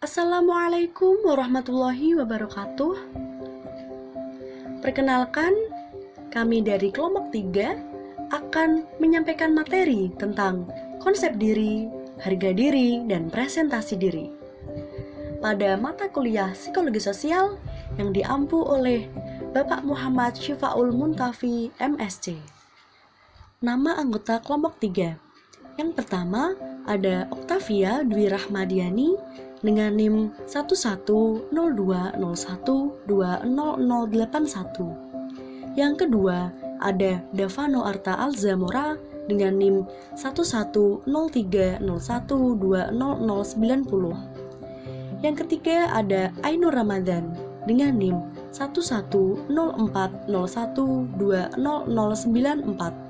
Assalamualaikum warahmatullahi wabarakatuh. Perkenalkan, kami dari kelompok 3 akan menyampaikan materi tentang konsep diri, harga diri, dan presentasi diri pada mata kuliah Psikologi Sosial yang diampu oleh Bapak Muhammad Syifaul Muntafi, MSc. Nama anggota kelompok 3. Yang pertama ada Oktavia Dwi Rahmadiani dengan NIM 110201200081. Yang kedua ada Davano Arta Alzamora dengan NIM 110301200090. Yang ketiga ada Ainur Ramadan dengan NIM 110401200094.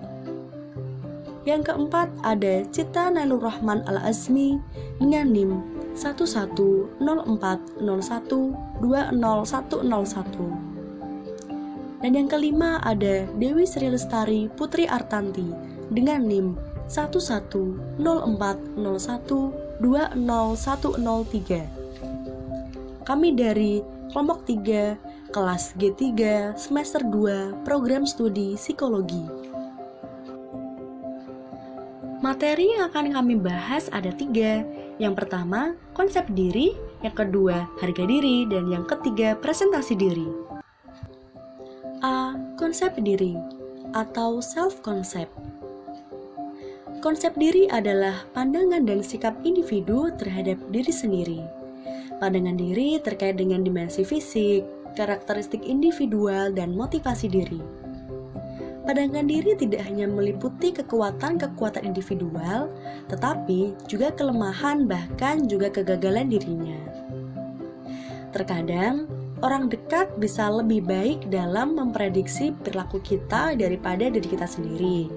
Yang keempat ada Cita Nailur Rahman Al-Azmi dengan NIM 110401200101. Dan yang kelima ada Dewi Sri Lestari Putri Artanti dengan NIM 110401200103. Kami dari kelompok 3 kelas G3 semester 2 program studi psikologi. Materi yang akan kami bahas ada 3. Yang pertama, konsep diri. Yang kedua, harga diri. Dan yang ketiga, presentasi diri. A. Konsep diri atau self-concept. Konsep diri adalah pandangan dan sikap individu terhadap diri sendiri. Pandangan diri terkait dengan dimensi fisik, karakteristik individual, dan motivasi diri. Pandangan diri tidak hanya meliputi kekuatan-kekuatan individual, tetapi juga kelemahan bahkan juga kegagalan dirinya. Terkadang, orang dekat bisa lebih baik dalam memprediksi perilaku kita daripada diri kita sendiri.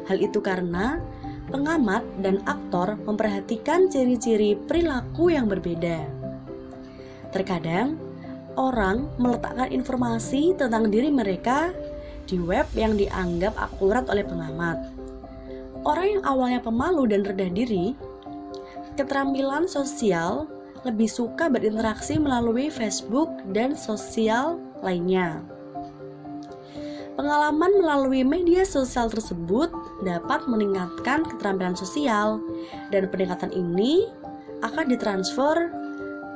Hal itu karena pengamat dan aktor memperhatikan ciri-ciri perilaku yang berbeda. Terkadang, orang meletakkan informasi tentang diri mereka di web yang dianggap akurat oleh pengamat. Orang yang awalnya pemalu dan rendah diri, keterampilan sosial lebih suka berinteraksi melalui Facebook dan sosial lainnya. Pengalaman melalui media sosial tersebut dapat meningkatkan keterampilan sosial, dan peningkatan ini akan ditransfer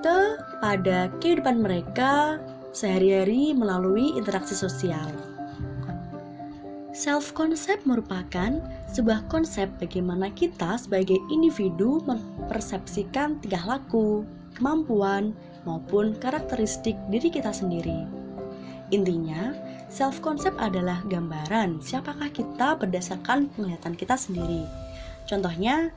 kepada kehidupan mereka sehari-hari melalui interaksi sosial. Self-concept merupakan sebuah konsep bagaimana kita sebagai individu mempersepsikan tingkah laku, kemampuan, maupun karakteristik diri kita sendiri. Intinya, self-concept adalah gambaran siapakah kita berdasarkan penglihatan kita sendiri. Contohnya,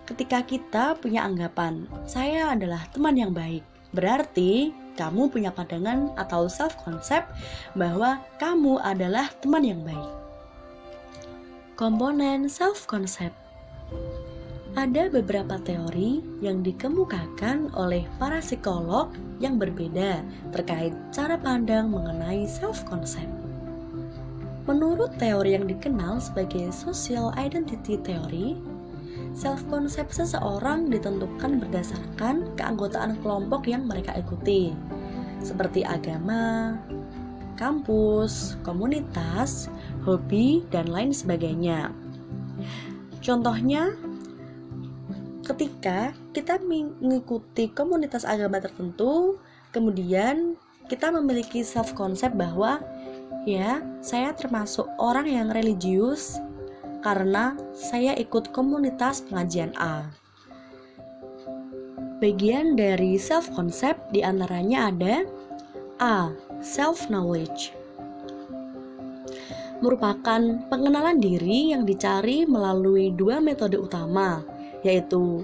ketika kita punya anggapan, saya adalah teman yang baik, berarti kamu punya pandangan atau self-concept bahwa kamu adalah teman yang baik. Komponen self-concept. Ada beberapa teori yang dikemukakan oleh para psikolog yang berbeda terkait cara pandang mengenai self-concept. Menurut teori yang dikenal sebagai social identity theory, self-concept seseorang ditentukan berdasarkan keanggotaan kelompok yang mereka ikuti, seperti agama, kampus, komunitas, hobi, dan lain sebagainya. Contohnya, ketika kita mengikuti komunitas agama tertentu, kemudian kita memiliki self-concept bahwa ya, saya termasuk orang yang religius karena saya ikut komunitas pengajian A. Bagian dari self-concept diantaranya ada A. Self-knowledge, merupakan pengenalan diri yang dicari melalui 2 metode utama, yaitu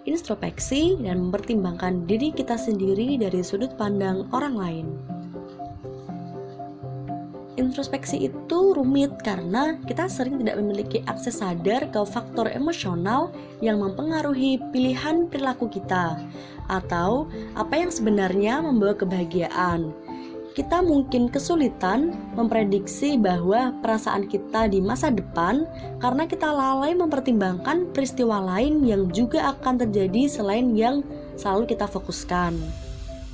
introspeksi dan mempertimbangkan diri kita sendiri dari sudut pandang orang lain. Introspeksi itu rumit karena kita sering tidak memiliki akses sadar ke faktor emosional yang mempengaruhi pilihan perilaku kita atau apa yang sebenarnya membawa kebahagiaan. Kita mungkin kesulitan memprediksi bahwa perasaan kita di masa depan karena kita lalai mempertimbangkan peristiwa lain yang juga akan terjadi selain yang selalu kita fokuskan.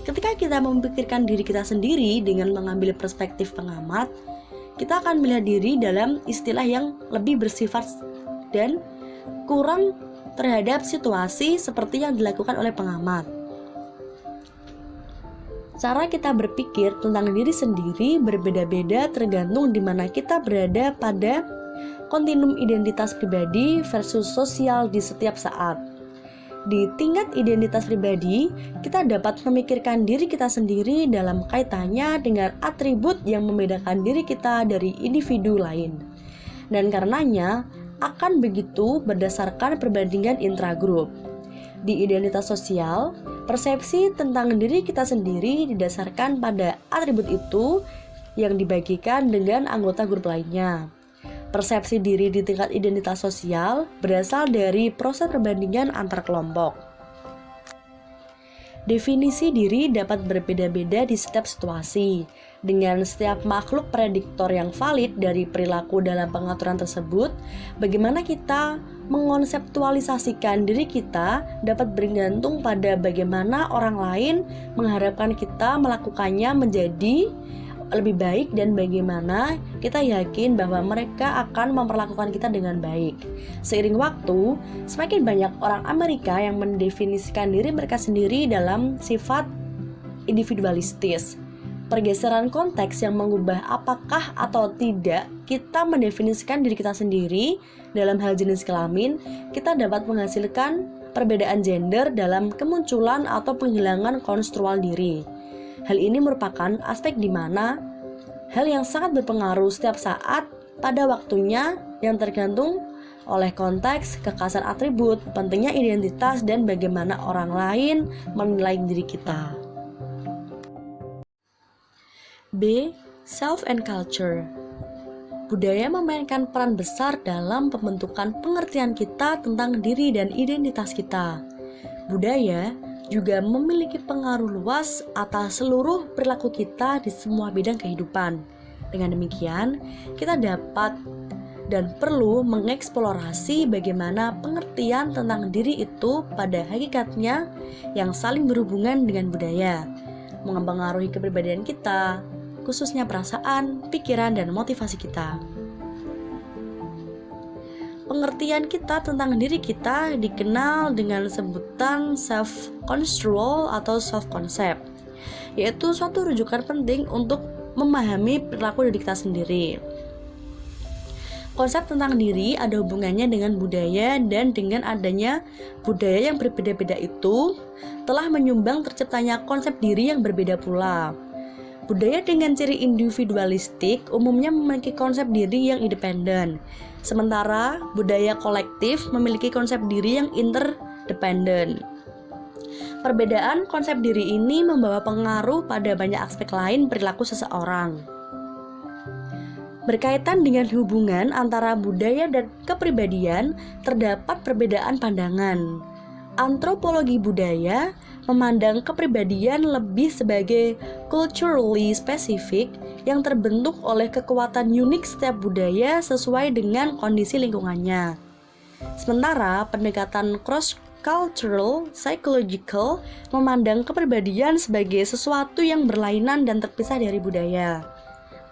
Ketika kita memikirkan diri kita sendiri dengan mengambil perspektif pengamat, kita akan melihat diri dalam istilah yang lebih bersifat dan kurang terhadap situasi seperti yang dilakukan oleh pengamat. Cara kita berpikir tentang diri sendiri berbeda-beda tergantung di mana kita berada pada kontinum identitas pribadi versus sosial di setiap saat. Di tingkat identitas pribadi, kita dapat memikirkan diri kita sendiri dalam kaitannya dengan atribut yang membedakan diri kita dari individu lain. Dan karenanya, akan begitu berdasarkan perbandingan intragrup. Di identitas sosial, persepsi tentang diri kita sendiri didasarkan pada atribut itu yang dibagikan dengan anggota grup lainnya. Persepsi diri di tingkat identitas sosial berasal dari proses perbandingan antar kelompok. Definisi diri dapat berbeda-beda di setiap situasi. Dengan setiap makhluk prediktor yang valid dari perilaku dalam pengaturan tersebut, bagaimana kita mengonseptualisasikan diri kita dapat bergantung pada bagaimana orang lain mengharapkan kita melakukannya menjadi lebih baik dan bagaimana kita yakin bahwa mereka akan memperlakukan kita dengan baik. Seiring waktu, semakin banyak orang Amerika yang mendefinisikan diri mereka sendiri dalam sifat individualistis. Pergeseran konteks yang mengubah apakah atau tidak kita mendefinisikan diri kita sendiri dalam hal jenis kelamin, kita dapat menghasilkan perbedaan gender dalam kemunculan atau penghilangan konstrual diri. Hal ini merupakan aspek di mana hal yang sangat berpengaruh setiap saat pada waktunya yang tergantung oleh konteks, kekhasan atribut, pentingnya identitas, dan bagaimana orang lain menilai diri kita. B. Self and culture. Budaya memainkan peran besar dalam pembentukan pengertian kita tentang diri dan identitas kita. Budaya juga memiliki pengaruh luas atas seluruh perilaku kita di semua bidang kehidupan. Dengan demikian, kita dapat dan perlu mengeksplorasi bagaimana pengertian tentang diri itu pada hakikatnya yang saling berhubungan dengan budaya, mempengaruhi kepribadian kita, khususnya perasaan, pikiran, dan motivasi kita. Pengertian kita tentang diri kita dikenal dengan sebutan self-construal atau self-concept, yaitu suatu rujukan penting untuk memahami perilaku diri kita sendiri. Konsep tentang diri ada hubungannya dengan budaya, dan dengan adanya budaya yang berbeda-beda itu telah menyumbang terciptanya konsep diri yang berbeda pula. Budaya dengan ciri individualistik umumnya memiliki konsep diri yang independen, sementara budaya kolektif memiliki konsep diri yang interdependen. Perbedaan konsep diri ini membawa pengaruh pada banyak aspek lain perilaku seseorang. Berkaitan dengan hubungan antara budaya dan kepribadian, terdapat perbedaan pandangan. Antropologi budaya memandang kepribadian lebih sebagai culturally specific yang terbentuk oleh kekuatan unik setiap budaya sesuai dengan kondisi lingkungannya. Sementara pendekatan cross-cultural psychological memandang kepribadian sebagai sesuatu yang berlainan dan terpisah dari budaya.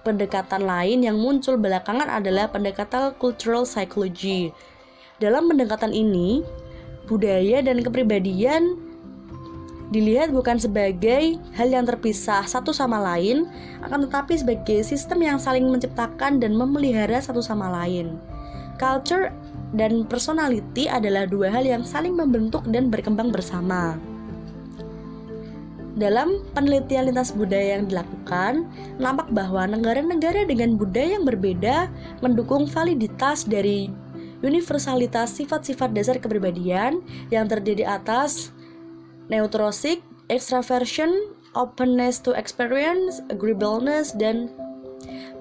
Pendekatan lain yang muncul belakangan adalah pendekatan cultural psychology. Dalam pendekatan ini, budaya dan kepribadian dilihat bukan sebagai hal yang terpisah satu sama lain, akan tetapi sebagai sistem yang saling menciptakan dan memelihara satu sama lain. Culture dan personality adalah dua hal yang saling membentuk dan berkembang bersama. Dalam penelitian lintas budaya yang dilakukan, nampak bahwa negara-negara dengan budaya yang berbeda mendukung validitas dari universalitas sifat-sifat dasar kepribadian yang terdiri atas neurotic, extraversion, openness to experience, agreeableness, dan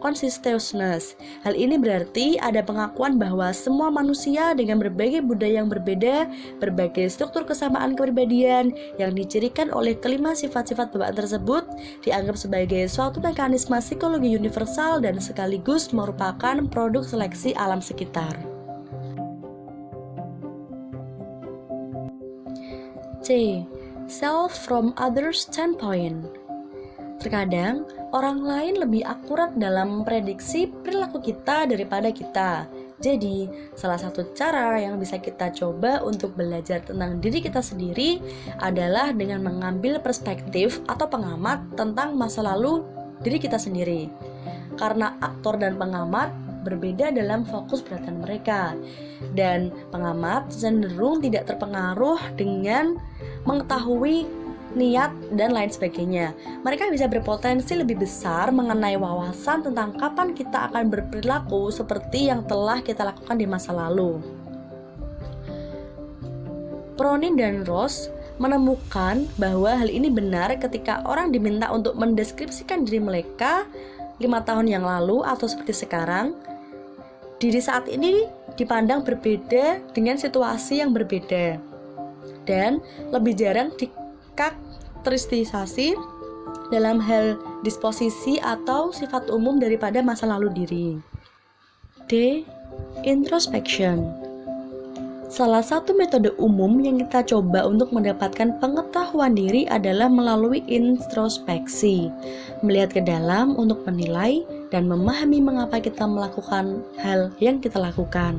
conscientiousness. Hal ini berarti ada pengakuan bahwa semua manusia dengan berbagai budaya yang berbeda, berbagai struktur kesamaan kepribadian yang dicirikan oleh kelima sifat-sifat bawaan tersebut dianggap sebagai suatu mekanisme psikologi universal dan sekaligus merupakan produk seleksi alam sekitar. C. self from others' standpoint. Terkadang, orang lain lebih akurat dalam memprediksi perilaku kita daripada kita. Jadi, salah satu cara yang bisa kita coba untuk belajar tentang diri kita sendiri adalah dengan mengambil perspektif atau pengamat tentang masa lalu diri kita sendiri. Karena aktor dan pengamat berbeda dalam fokus perhatian mereka, dan pengamat cenderung tidak terpengaruh dengan mengetahui niat dan lain sebagainya. Mereka bisa berpotensi lebih besar mengenai wawasan tentang kapan kita akan berperilaku seperti yang telah kita lakukan di masa lalu. Pronin dan Ross menemukan bahwa hal ini benar ketika orang diminta untuk mendeskripsikan diri mereka 5 tahun yang lalu atau seperti sekarang. Diri saat ini dipandang berbeda dengan situasi yang berbeda, dan lebih jarang dikarakterisasi dalam hal disposisi atau sifat umum daripada masa lalu diri. D. Introspection. Salah satu metode umum yang kita coba untuk mendapatkan pengetahuan diri adalah melalui introspeksi, melihat ke dalam untuk menilai dan memahami mengapa kita melakukan hal yang kita lakukan.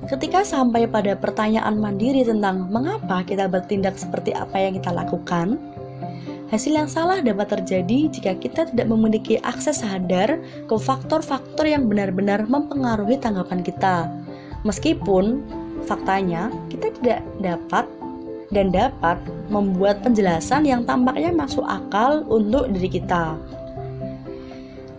Ketika sampai pada pertanyaan mandiri tentang mengapa kita bertindak seperti apa yang kita lakukan, hasil yang salah dapat terjadi jika kita tidak memiliki akses sadar ke faktor-faktor yang benar-benar mempengaruhi tanggapan kita. Meskipun faktanya kita tidak dapat membuat penjelasan yang tampaknya masuk akal untuk diri kita.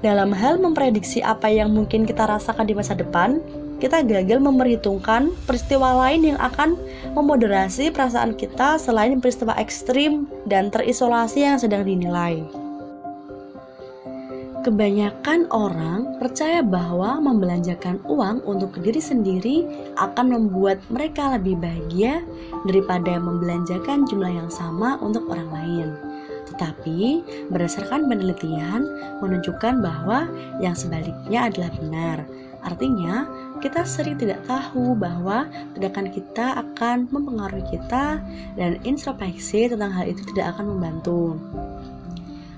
Dalam hal memprediksi apa yang mungkin kita rasakan di masa depan, kita gagal memperhitungkan peristiwa lain yang akan memoderasi perasaan kita selain peristiwa ekstrim dan terisolasi yang sedang dinilai. Kebanyakan orang percaya bahwa membelanjakan uang untuk diri sendiri akan membuat mereka lebih bahagia daripada membelanjakan jumlah yang sama untuk orang lain. Tetapi, berdasarkan penelitian menunjukkan bahwa yang sebaliknya adalah benar. Artinya, kita sering tidak tahu bahwa tindakan kita akan mempengaruhi kita, dan introspeksi tentang hal itu tidak akan membantu.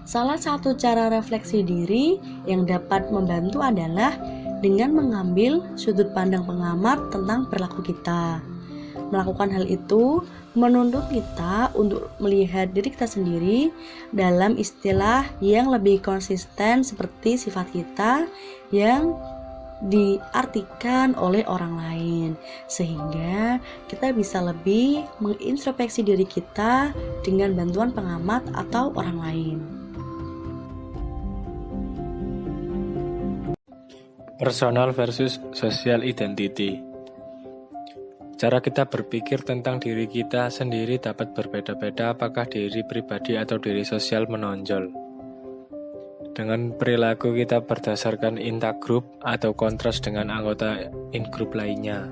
Salah satu cara refleksi diri yang dapat membantu adalah dengan mengambil sudut pandang pengamat tentang perilaku kita. Melakukan hal itu menuntut kita untuk melihat diri kita sendiri dalam istilah yang lebih konsisten seperti sifat kita yang diartikan oleh orang lain, sehingga kita bisa lebih mengintrospeksi diri kita dengan bantuan pengamat atau orang lain. Personal versus social identity. Cara kita berpikir tentang diri kita sendiri dapat berbeda-beda, apakah diri pribadi atau diri sosial menonjol. Dengan perilaku kita berdasarkan intergroup atau kontras dengan anggota in-group lainnya,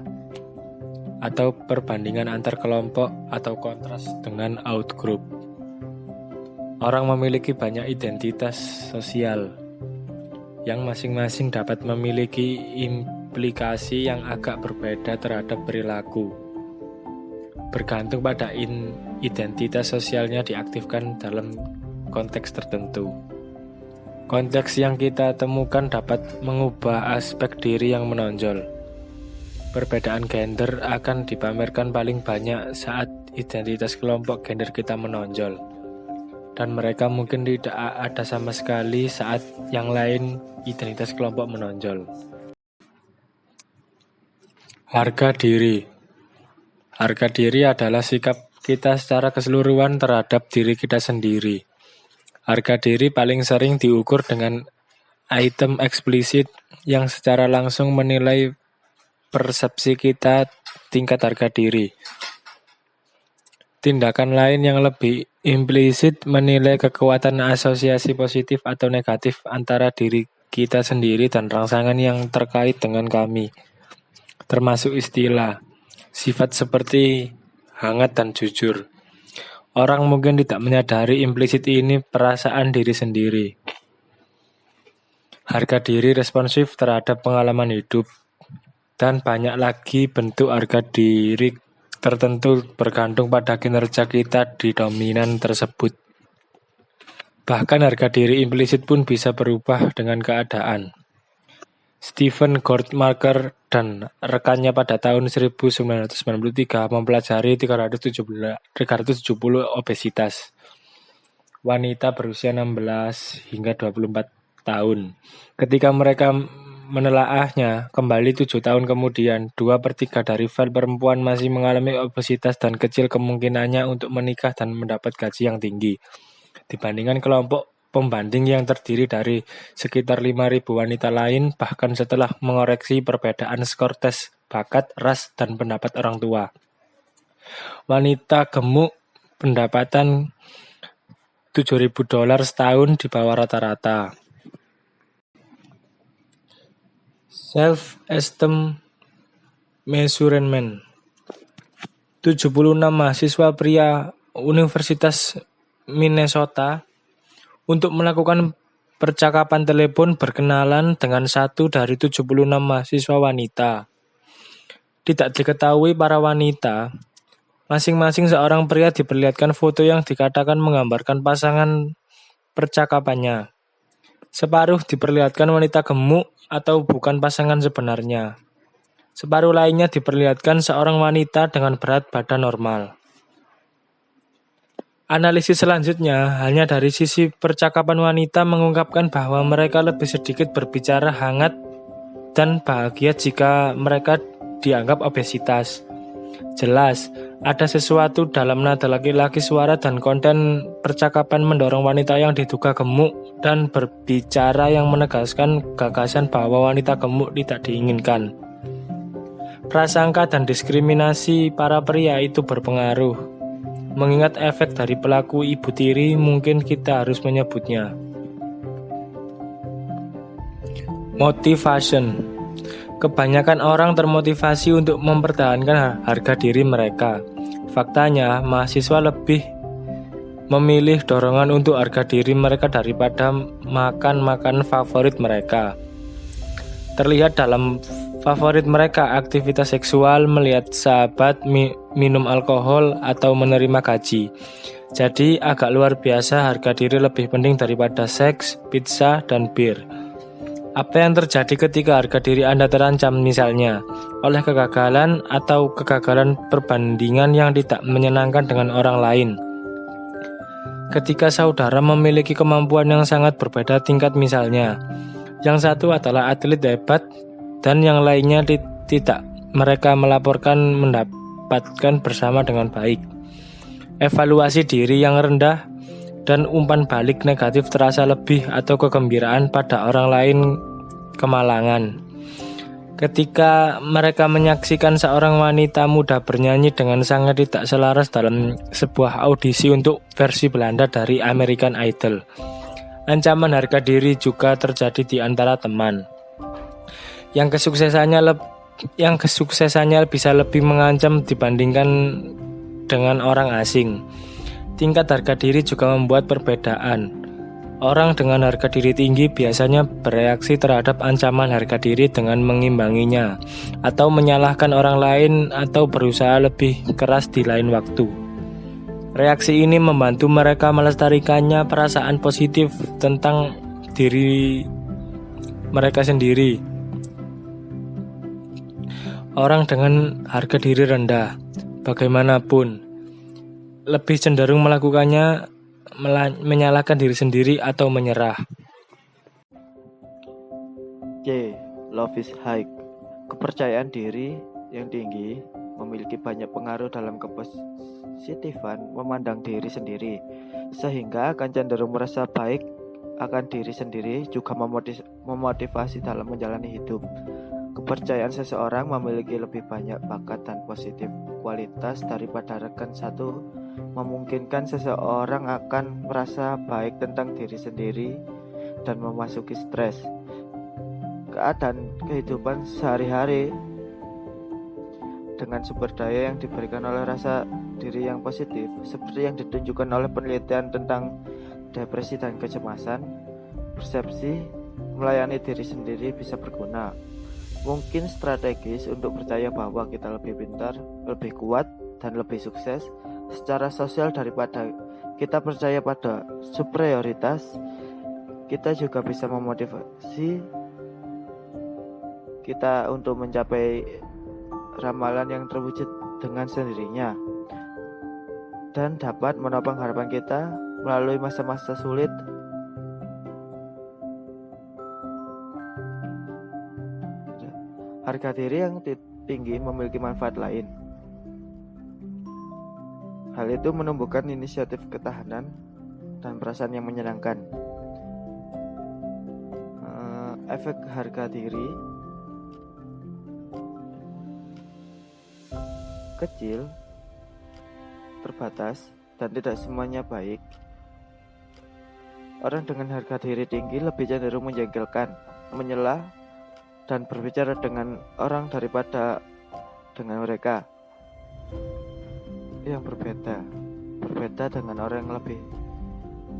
atau perbandingan antar kelompok atau kontras dengan out-group. Orang memiliki banyak identitas sosial yang masing-masing dapat memiliki implikasi yang agak berbeda terhadap perilaku, bergantung pada identitas sosialnya diaktifkan dalam konteks tertentu. Konteks yang kita temukan dapat mengubah aspek diri yang menonjol. Perbedaan gender akan dipamerkan paling banyak saat identitas kelompok gender kita menonjol, dan mereka mungkin tidak ada sama sekali saat yang lain identitas kelompok menonjol. Harga diri. Harga diri adalah sikap kita secara keseluruhan terhadap diri kita sendiri. Harga diri paling sering diukur dengan item eksplisit yang secara langsung menilai persepsi kita tingkat harga diri. Tindakan lain yang lebih implisit menilai kekuatan asosiasi positif atau negatif antara diri kita sendiri dan rangsangan yang terkait dengan kami, termasuk istilah, sifat seperti hangat dan jujur. Orang mungkin tidak menyadari implisit ini perasaan diri sendiri. Harga diri responsif terhadap pengalaman hidup, dan banyak lagi bentuk harga diri tertentu bergantung pada kinerja kita di dominan tersebut. Bahkan harga diri implisit pun bisa berubah dengan keadaan. Stephen Goldmacher dan rekannya pada tahun 1993 mempelajari 370 obesitas wanita berusia 16 hingga 24 tahun. Ketika mereka menelaahnya kembali 7 tahun kemudian, 2/3 dari file perempuan masih mengalami obesitas dan kecil kemungkinannya untuk menikah dan mendapat gaji yang tinggi. Dibandingkan kelompok pembanding yang terdiri dari sekitar 5.000 wanita lain, bahkan setelah mengoreksi perbedaan skor tes bakat, ras, dan pendapat orang tua. Wanita gemuk pendapatan $7.000 setahun di bawah rata-rata. Self-esteem measurement. 76 mahasiswa pria Universitas Minnesota untuk melakukan percakapan telepon berkenalan dengan 1 dari 76 mahasiswa wanita. Tidak diketahui para wanita, masing-masing seorang pria diperlihatkan foto yang dikatakan menggambarkan pasangan percakapannya. Separuh diperlihatkan wanita gemuk atau bukan pasangan sebenarnya. Separuh lainnya diperlihatkan seorang wanita dengan berat badan normal. Analisis selanjutnya hanya dari sisi percakapan wanita mengungkapkan bahwa mereka lebih sedikit berbicara hangat dan bahagia jika mereka dianggap obesitas. Jelas, ada sesuatu dalam nada laki-laki, suara, dan konten percakapan mendorong wanita yang diduga gemuk dan berbicara yang menegaskan gagasan bahwa wanita gemuk tidak diinginkan. Prasangka dan diskriminasi para pria itu berpengaruh. Mengingat efek dari pelaku ibu tiri, mungkin kita harus menyebutnya motivation. Kebanyakan orang termotivasi untuk mempertahankan harga diri mereka. Faktanya, mahasiswa lebih memilih dorongan untuk harga diri mereka daripada makan favorit mereka. Terlihat dalam favorit mereka aktivitas seksual, melihat sahabat, minum alkohol, atau menerima gaji. Jadi agak luar biasa harga diri lebih penting daripada seks, pizza, dan bir. Apa yang terjadi ketika harga diri Anda terancam misalnya oleh kegagalan atau kegagalan perbandingan yang tidak menyenangkan dengan orang lain? Ketika saudara memiliki kemampuan yang sangat berbeda tingkat misalnya, yang satu adalah atlet hebat dan yang lainnya tidak, mereka melaporkan mendapatkan bersama dengan baik. Evaluasi diri yang rendah dan umpan balik negatif terasa lebih atau kegembiraan pada orang lain kemalangan. Ketika mereka menyaksikan seorang wanita muda bernyanyi dengan sangat tidak selaras dalam sebuah audisi untuk versi Belanda dari American Idol. Ancaman harga diri juga terjadi di antara teman. Yang kesuksesannya bisa lebih mengancam dibandingkan dengan orang asing. Tingkat harga diri juga membuat perbedaan. Orang dengan harga diri tinggi biasanya bereaksi terhadap ancaman harga diri dengan mengimbanginya, atau menyalahkan orang lain, atau berusaha lebih keras di lain waktu. Reaksi ini membantu mereka melestarikannya perasaan positif tentang diri mereka sendiri. Orang dengan harga diri rendah, bagaimanapun, lebih cenderung melakukannya menyalahkan diri sendiri atau menyerah. C. Love is high. Kepercayaan diri yang tinggi memiliki banyak pengaruh dalam kepositifan memandang diri sendiri, sehingga akan cenderung merasa baik akan diri sendiri, juga memotivasi dalam menjalani hidup. Kepercayaan seseorang memiliki lebih banyak bakat dan positif kualitas daripada rekan satu memungkinkan seseorang akan merasa baik tentang diri sendiri dan memasuki stres. Keadaan kehidupan sehari-hari dengan sumber daya yang diberikan oleh rasa diri yang positif, seperti yang ditunjukkan oleh penelitian tentang depresi dan kecemasan, persepsi melayani diri sendiri bisa berguna. Mungkin strategis untuk percaya bahwa kita lebih pintar, lebih kuat, dan lebih sukses secara sosial daripada kita percaya pada superioritas, kita juga bisa memotivasi kita untuk mencapai ramalan yang terwujud dengan sendirinya dan dapat menopang harapan kita melalui masa-masa sulit. Harga diri yang tinggi memiliki manfaat lain. Hal itu menumbuhkan inisiatif ketahanan dan perasaan yang menyenangkan. Efek harga diri kecil, terbatas, dan tidak semuanya baik. Orang dengan harga diri tinggi lebih cenderung menjengkelkan, menyela, dan berbicara dengan orang daripada dengan mereka. Yang berbeda dengan orang yang lebih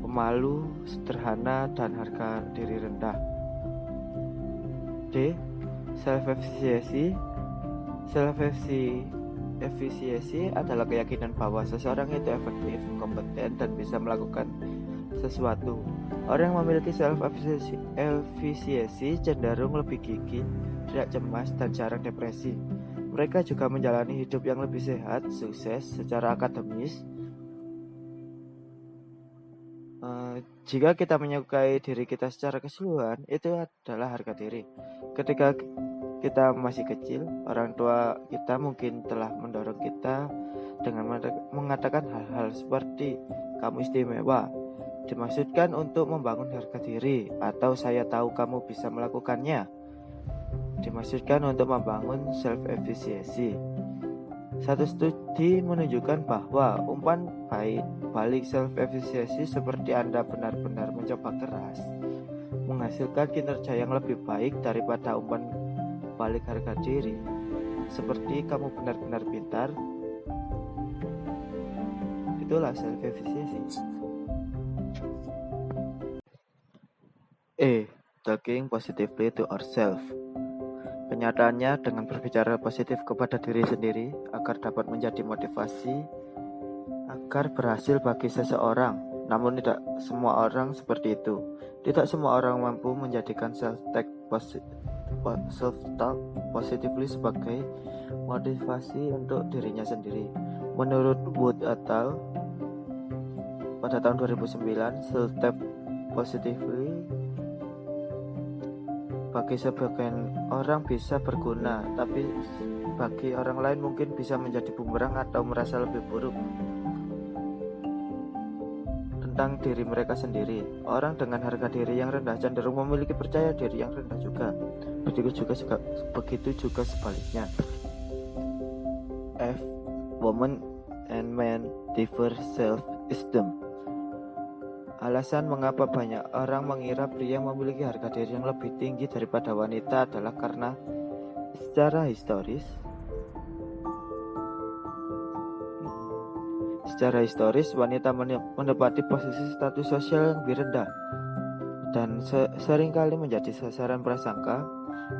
pemalu, sederhana, dan harga diri rendah. D. Self-efficacy adalah keyakinan bahwa seseorang itu efektif, kompeten, dan bisa melakukan sesuatu. Orang yang memiliki self-efficacy cenderung lebih gigih, tidak cemas, dan jarang depresi. Mereka juga menjalani hidup yang lebih sehat, sukses secara akademis. Jika kita menyukai diri kita secara keseluruhan, itu adalah harga diri. Ketika kita masih kecil, orang tua kita mungkin telah mendorong kita dengan mengatakan hal-hal seperti "kamu istimewa", dimaksudkan untuk membangun harga diri, atau "saya tahu kamu bisa melakukannya", dimaksudkan untuk membangun self-efficacy. Satu studi menunjukkan bahwa umpan balik self-efficacy seperti Anda benar-benar mencoba keras menghasilkan kinerja yang lebih baik daripada umpan balik harga diri, seperti kamu benar-benar pintar. Itulah self-efficacy. Talking positively to ourselves. Kenyataannya, dengan berbicara positif kepada diri sendiri agar dapat menjadi motivasi agar berhasil bagi seseorang. Namun tidak semua orang seperti itu. Tidak semua orang mampu menjadikan self-talk positively sebagai motivasi untuk dirinya sendiri. Menurut Wood et al. Pada tahun 2009, self-talk positively bagi sebagian orang bisa berguna, tapi bagi orang lain mungkin bisa menjadi bumerang atau merasa lebih buruk tentang diri mereka sendiri. Orang dengan harga diri yang rendah cenderung memiliki percaya diri yang rendah juga. Begitu juga sebaliknya. F. Women and men differ self-esteem. Alasan mengapa banyak orang mengira pria memiliki harga diri yang lebih tinggi daripada wanita adalah karena secara historis wanita menempati posisi status sosial yang lebih rendah dan seringkali menjadi sasaran prasangka.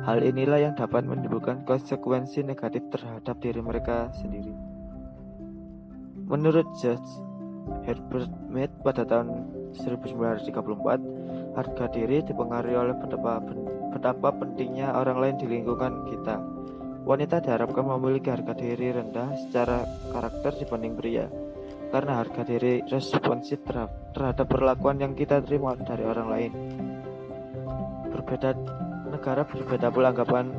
Hal inilah yang dapat menimbulkan konsekuensi negatif terhadap diri mereka sendiri. Menurut Judge Herbert Mead pada tahun 1934, harga diri dipengaruhi oleh betapa pentingnya orang lain di lingkungan kita. Wanita diharapkan memiliki harga diri rendah secara karakter dibanding pria, karena harga diri responsif terhadap perlakuan yang kita terima dari orang lain. Negara berbeda pula anggapan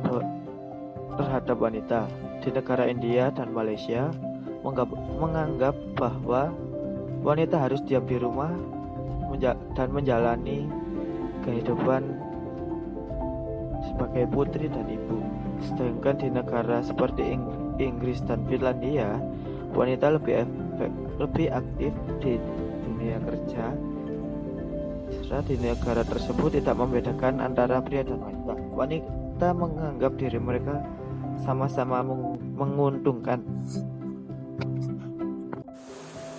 terhadap wanita. Di negara India dan Malaysia menganggap bahwa wanita harus diam di rumah dan menjalani kehidupan sebagai putri dan ibu. Sedangkan di negara seperti Inggris dan Finlandia, wanita lebih aktif di dunia kerja. Serta di negara tersebut tidak membedakan antara pria dan wanita. Wanita menganggap diri mereka sama-sama menguntungkan.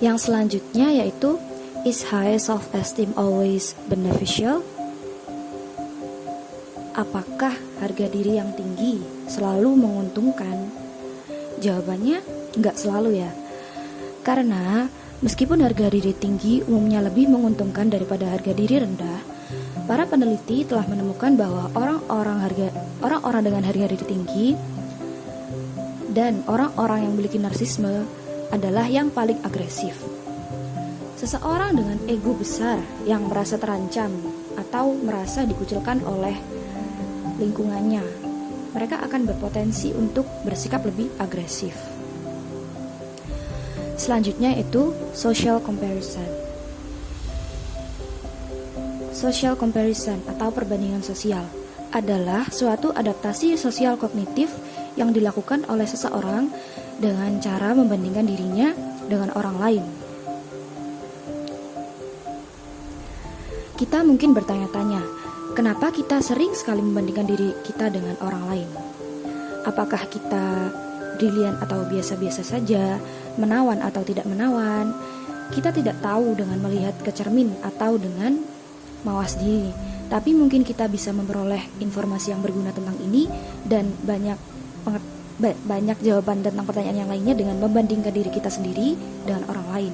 Yang selanjutnya yaitu, is high self-esteem always beneficial? Apakah harga diri yang tinggi selalu menguntungkan? Jawabannya nggak selalu ya. Karena meskipun harga diri tinggi umumnya lebih menguntungkan daripada harga diri rendah, para peneliti telah menemukan bahwa orang-orang dengan harga diri tinggi dan orang-orang yang memiliki narsisme adalah yang paling agresif. Seseorang dengan ego besar yang merasa terancam atau merasa dikucilkan oleh lingkungannya, mereka akan berpotensi untuk bersikap lebih agresif. Selanjutnya itu social comparison. Social comparison atau perbandingan sosial adalah suatu adaptasi sosial kognitif yang dilakukan oleh seseorang dengan cara membandingkan dirinya dengan orang lain. Kita mungkin bertanya-tanya, kenapa kita sering sekali membandingkan diri kita dengan orang lain? Apakah kita brilian atau biasa-biasa saja, menawan atau tidak menawan? Kita tidak tahu dengan melihat ke cermin atau dengan mawas diri, tapi mungkin kita bisa memperoleh informasi yang berguna tentang ini dan banyak jawaban tentang pertanyaan yang lainnya dengan membandingkan diri kita sendiri dengan orang lain.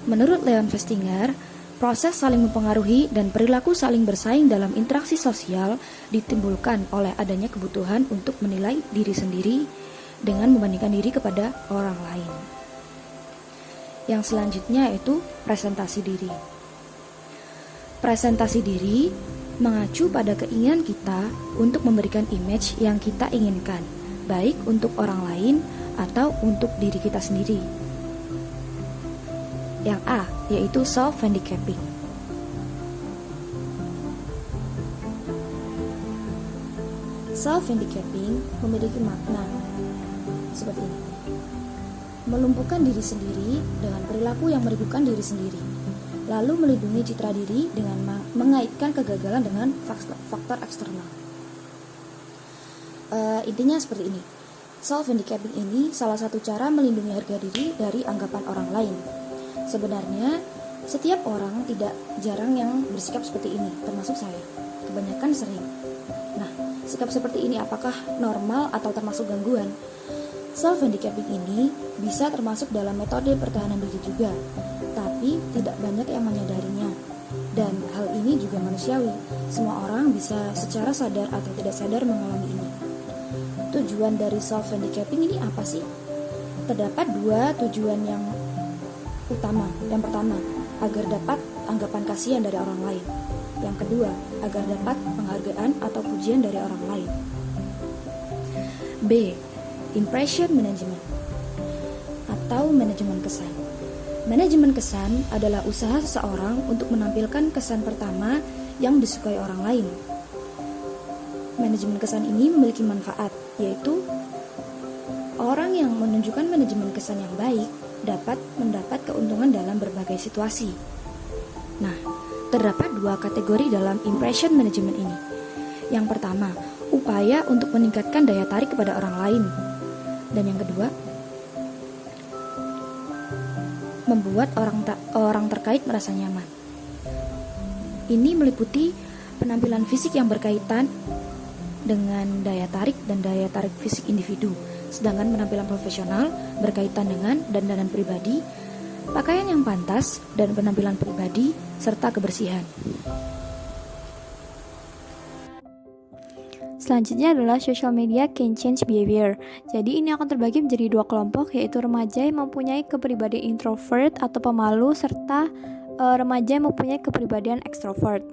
Menurut Leon Festinger, proses saling mempengaruhi dan perilaku saling bersaing dalam interaksi sosial ditimbulkan oleh adanya kebutuhan untuk menilai diri sendiri dengan membandingkan diri kepada orang lain. Yang selanjutnya yaitu presentasi diri. Presentasi diri mengacu pada keinginan kita untuk memberikan image yang kita inginkan, baik untuk orang lain atau untuk diri kita sendiri. Yang A, yaitu self-handicapping. Self-handicapping memiliki makna seperti ini: melumpuhkan diri sendiri dengan perilaku yang merugikan diri sendiri, lalu melindungi citra diri dengan mengaitkan kegagalan dengan faktor eksternal. Intinya seperti ini. Self-handicapping ini salah satu cara melindungi harga diri dari anggapan orang lain. Sebenarnya, setiap orang tidak jarang yang bersikap seperti ini, termasuk saya. Kebanyakan sering. Nah, sikap seperti ini apakah normal atau termasuk gangguan? Self-handicapping ini bisa termasuk dalam metode pertahanan diri juga, tapi tidak banyak yang menyadarinya. Dan hal ini juga manusiawi. Semua orang bisa secara sadar atau tidak sadar mengalami ini. Tujuan dari self-handicapping ini apa sih? Terdapat dua tujuan yang utama. Yang pertama, agar dapat anggapan kasihan dari orang lain. Yang kedua, agar dapat penghargaan atau pujian dari orang lain. B. Impression management atau manajemen kesan. Manajemen kesan adalah usaha seseorang untuk menampilkan kesan pertama yang disukai orang lain. Manajemen kesan ini memiliki manfaat, yaitu orang yang menunjukkan manajemen kesan yang baik dapat mendapat keuntungan dalam berbagai situasi. Nah, terdapat dua kategori dalam impression management ini. Yang pertama, upaya untuk meningkatkan daya tarik kepada orang lain. Dan yang kedua, membuat orang terkait merasa nyaman. Ini meliputi penampilan fisik yang berkaitan dengan daya tarik dan daya tarik fisik individu. Sedangkan penampilan profesional berkaitan dengan dandanan pribadi, pakaian yang pantas, dan penampilan pribadi, serta kebersihan. Selanjutnya adalah social media can change behavior. Jadi ini akan terbagi menjadi dua kelompok, yaitu remaja yang mempunyai kepribadian introvert atau pemalu, serta remaja yang mempunyai kepribadian extrovert.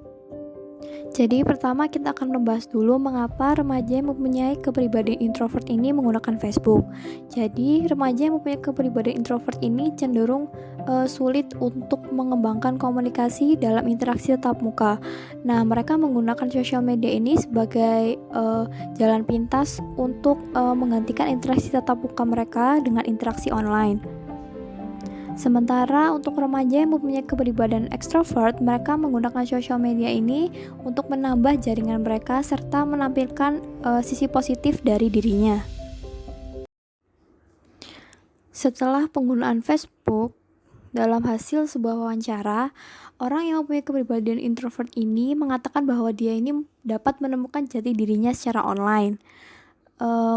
Jadi pertama kita akan membahas dulu mengapa remaja yang mempunyai kepribadian introvert ini menggunakan Facebook. Jadi remaja yang mempunyai kepribadian introvert ini cenderung sulit untuk mengembangkan komunikasi dalam interaksi tatap muka. Nah, mereka menggunakan sosial media ini sebagai jalan pintas untuk menggantikan interaksi tatap muka mereka dengan interaksi online. Sementara untuk remaja yang mempunyai kepribadian ekstrovert, mereka menggunakan sosial media ini untuk menambah jaringan mereka serta menampilkan sisi positif dari dirinya. Setelah penggunaan Facebook, dalam hasil sebuah wawancara, orang yang mempunyai kepribadian introvert ini mengatakan bahwa dia ini dapat menemukan jati dirinya secara online.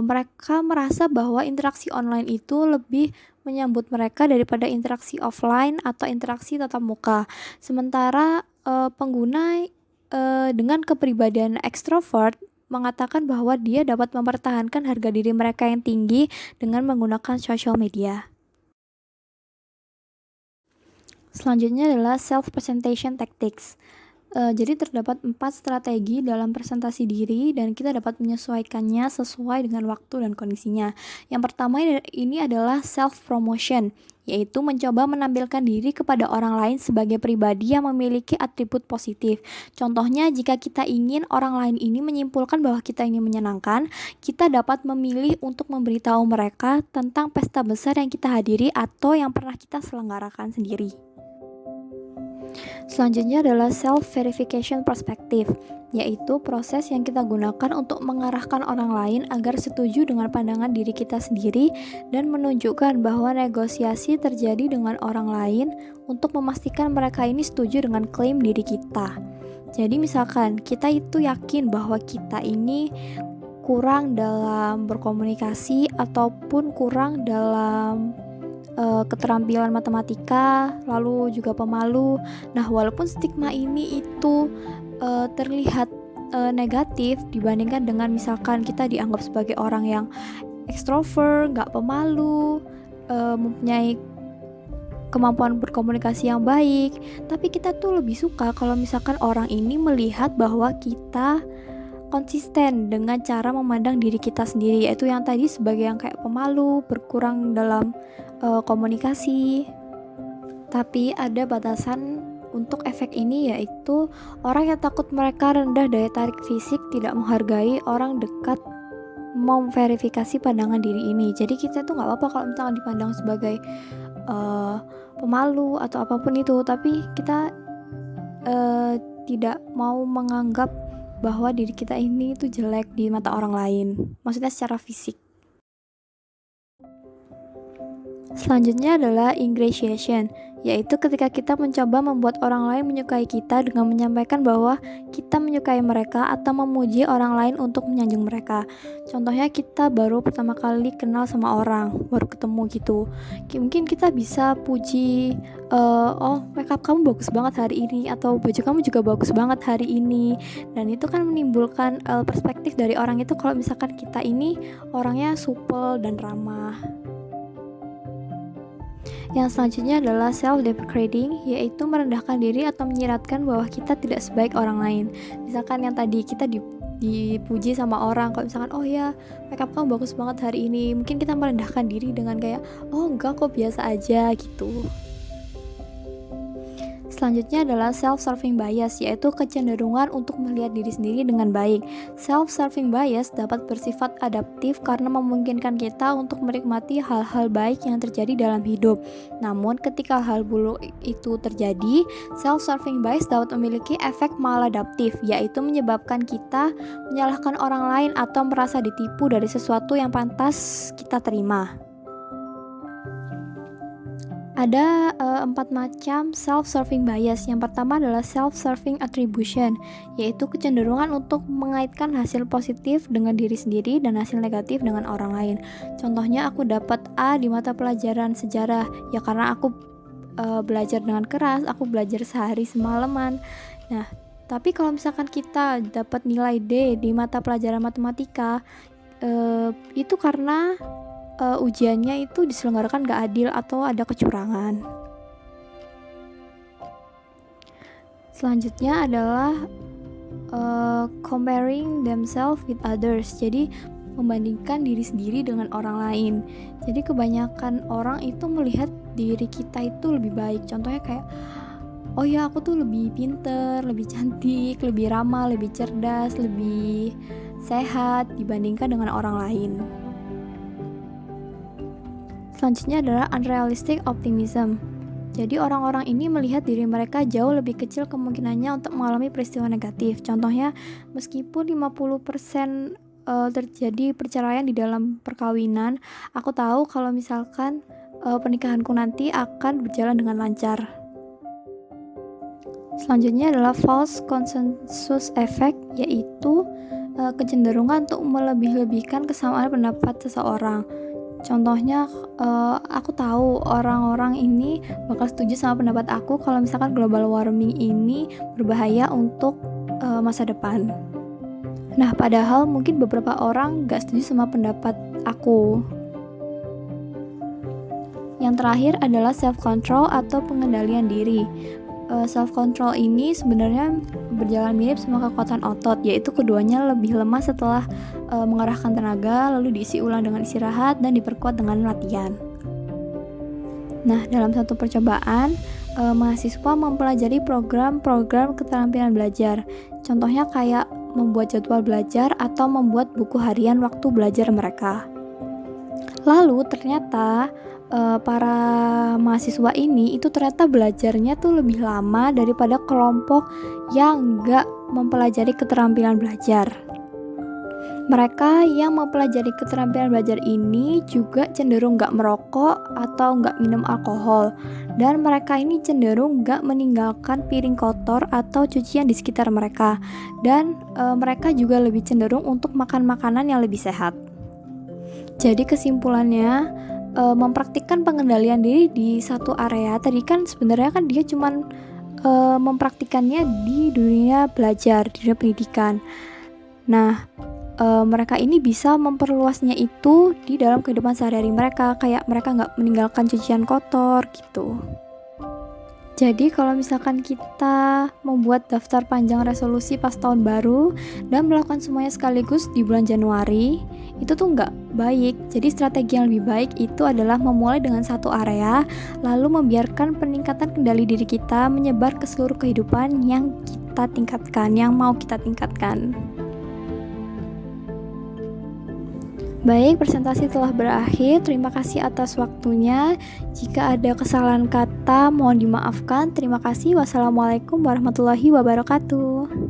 mereka merasa bahwa interaksi online itu lebih menyambut mereka daripada interaksi offline atau interaksi tatap muka. Sementara pengguna dengan kepribadian ekstrovert mengatakan bahwa dia dapat mempertahankan harga diri mereka yang tinggi dengan menggunakan social media. Selanjutnya adalah self-presentation tactics. Jadi terdapat 4 strategi dalam presentasi diri dan kita dapat menyesuaikannya sesuai dengan waktu dan kondisinya. Yang pertama ini adalah self-promotion, yaitu mencoba menampilkan diri kepada orang lain sebagai pribadi yang memiliki atribut positif. Contohnya, jika kita ingin orang lain ini menyimpulkan bahwa kita ini menyenangkan, kita dapat memilih untuk memberitahu mereka tentang pesta besar yang kita hadiri atau yang pernah kita selenggarakan sendiri. Selanjutnya adalah self-verification perspective, yaitu proses yang kita gunakan untuk mengarahkan orang lain agar setuju dengan pandangan diri kita sendiri dan menunjukkan bahwa negosiasi terjadi dengan orang lain untuk memastikan mereka ini setuju dengan klaim diri kita. Jadi misalkan kita itu yakin bahwa kita ini kurang dalam berkomunikasi ataupun kurang dalam keterampilan matematika, lalu juga pemalu. Nah, walaupun stigma ini itu terlihat negatif dibandingkan dengan misalkan kita dianggap sebagai orang yang ekstrovert, nggak pemalu, mempunyai kemampuan berkomunikasi yang baik, tapi kita tuh lebih suka kalau misalkan orang ini melihat bahwa kita konsisten dengan cara memandang diri kita sendiri, yaitu yang tadi sebagai yang kayak pemalu, berkurang dalam komunikasi. Tapi ada batasan untuk efek ini, yaitu orang yang takut mereka rendah daya tarik fisik tidak menghargai orang dekat memverifikasi pandangan diri ini. Jadi kita tuh nggak apa-apa kalau misalnya dipandang sebagai pemalu atau apapun itu, tapi kita tidak mau menganggap bahwa diri kita ini tuh jelek di mata orang lain, maksudnya secara fisik. Selanjutnya adalah ingratiation, yaitu ketika kita mencoba membuat orang lain menyukai kita dengan menyampaikan bahwa kita menyukai mereka atau memuji orang lain untuk menyanjung mereka. Contohnya kita baru pertama kali kenal sama orang, baru ketemu gitu. Mungkin kita bisa puji, oh makeup kamu bagus banget hari ini, atau baju kamu juga bagus banget hari ini. Dan itu kan menimbulkan perspektif dari orang itu kalau misalkan kita ini orangnya supel dan ramah. Yang selanjutnya adalah self-deprecating, yaitu merendahkan diri atau menyiratkan bahwa kita tidak sebaik orang lain. Misalkan yang tadi kita dipuji sama orang, kalau misalkan oh ya makeup kamu bagus banget hari ini, mungkin kita merendahkan diri dengan kayak oh enggak kok biasa aja gitu. Selanjutnya adalah self-serving bias, yaitu kecenderungan untuk melihat diri sendiri dengan baik. Self-serving bias dapat bersifat adaptif karena memungkinkan kita untuk menikmati hal-hal baik yang terjadi dalam hidup. Namun, ketika hal buruk itu terjadi, self-serving bias dapat memiliki efek maladaptif, yaitu menyebabkan kita menyalahkan orang lain atau merasa ditipu dari sesuatu yang pantas kita terima. Ada 4 macam self-serving bias. Yang pertama adalah self-serving attribution, yaitu kecenderungan untuk mengaitkan hasil positif dengan diri sendiri dan hasil negatif dengan orang lain. Contohnya, aku dapat A di mata pelajaran sejarah, ya karena aku belajar dengan keras, aku belajar sehari semalaman. Nah, tapi kalau misalkan kita dapat nilai D di mata pelajaran matematika, itu karena ujiannya itu diselenggarakan gak adil atau ada kecurangan. Selanjutnya adalah comparing themselves with others, jadi membandingkan diri sendiri dengan orang lain. Jadi kebanyakan orang itu melihat diri kita itu lebih baik. Contohnya kayak oh ya aku tuh lebih pinter, lebih cantik, lebih ramah, lebih cerdas, lebih sehat dibandingkan dengan orang lain. Selanjutnya adalah unrealistic optimism. Jadi orang-orang ini melihat diri mereka jauh lebih kecil kemungkinannya untuk mengalami peristiwa negatif. Contohnya, meskipun 50% terjadi perceraian di dalam perkawinan, aku tahu kalau misalkan pernikahanku nanti akan berjalan dengan lancar. Selanjutnya adalah false consensus effect, yaitu kecenderungan untuk melebih-lebihkan kesamaan pendapat seseorang. Contohnya, aku tahu orang-orang ini bakal setuju sama pendapat aku kalau misalkan global warming ini berbahaya untuk masa depan. Nah, padahal mungkin beberapa orang gak setuju sama pendapat aku. Yang terakhir adalah self-control atau pengendalian diri. Self-control ini sebenarnya berjalan mirip sama kekuatan otot, yaitu keduanya lebih lemah setelah mengerahkan tenaga, lalu diisi ulang dengan istirahat dan diperkuat dengan latihan. Nah, dalam satu percobaan, mahasiswa mempelajari program-program keterampilan belajar. Contohnya kayak membuat jadwal belajar atau membuat buku harian waktu belajar mereka. Lalu ternyata para mahasiswa ini itu ternyata belajarnya tuh lebih lama daripada kelompok yang nggak mempelajari keterampilan belajar. Mereka yang mempelajari keterampilan belajar ini juga cenderung nggak merokok atau nggak minum alkohol, dan mereka ini cenderung nggak meninggalkan piring kotor atau cucian di sekitar mereka, dan mereka juga lebih cenderung untuk makan makanan yang lebih sehat. Jadi kesimpulannya, mempraktikkan pengendalian diri di satu area tadi kan sebenarnya kan dia cuman mempraktikannya di dunia belajar, di dunia pendidikan. Nah, mereka ini bisa memperluasnya itu di dalam kehidupan sehari-hari mereka, kayak mereka nggak meninggalkan cucian kotor gitu. Jadi kalau misalkan kita membuat daftar panjang resolusi pas tahun baru dan melakukan semuanya sekaligus di bulan Januari, itu tuh nggak baik. Jadi strategi yang lebih baik itu adalah memulai dengan satu area, lalu membiarkan peningkatan kendali diri kita menyebar ke seluruh kehidupan yang kita tingkatkan, yang mau kita tingkatkan. Baik, presentasi telah berakhir. Terima kasih atas waktunya. Jika ada kesalahan kata, mohon dimaafkan. Terima kasih. Wassalamualaikum warahmatullahi wabarakatuh.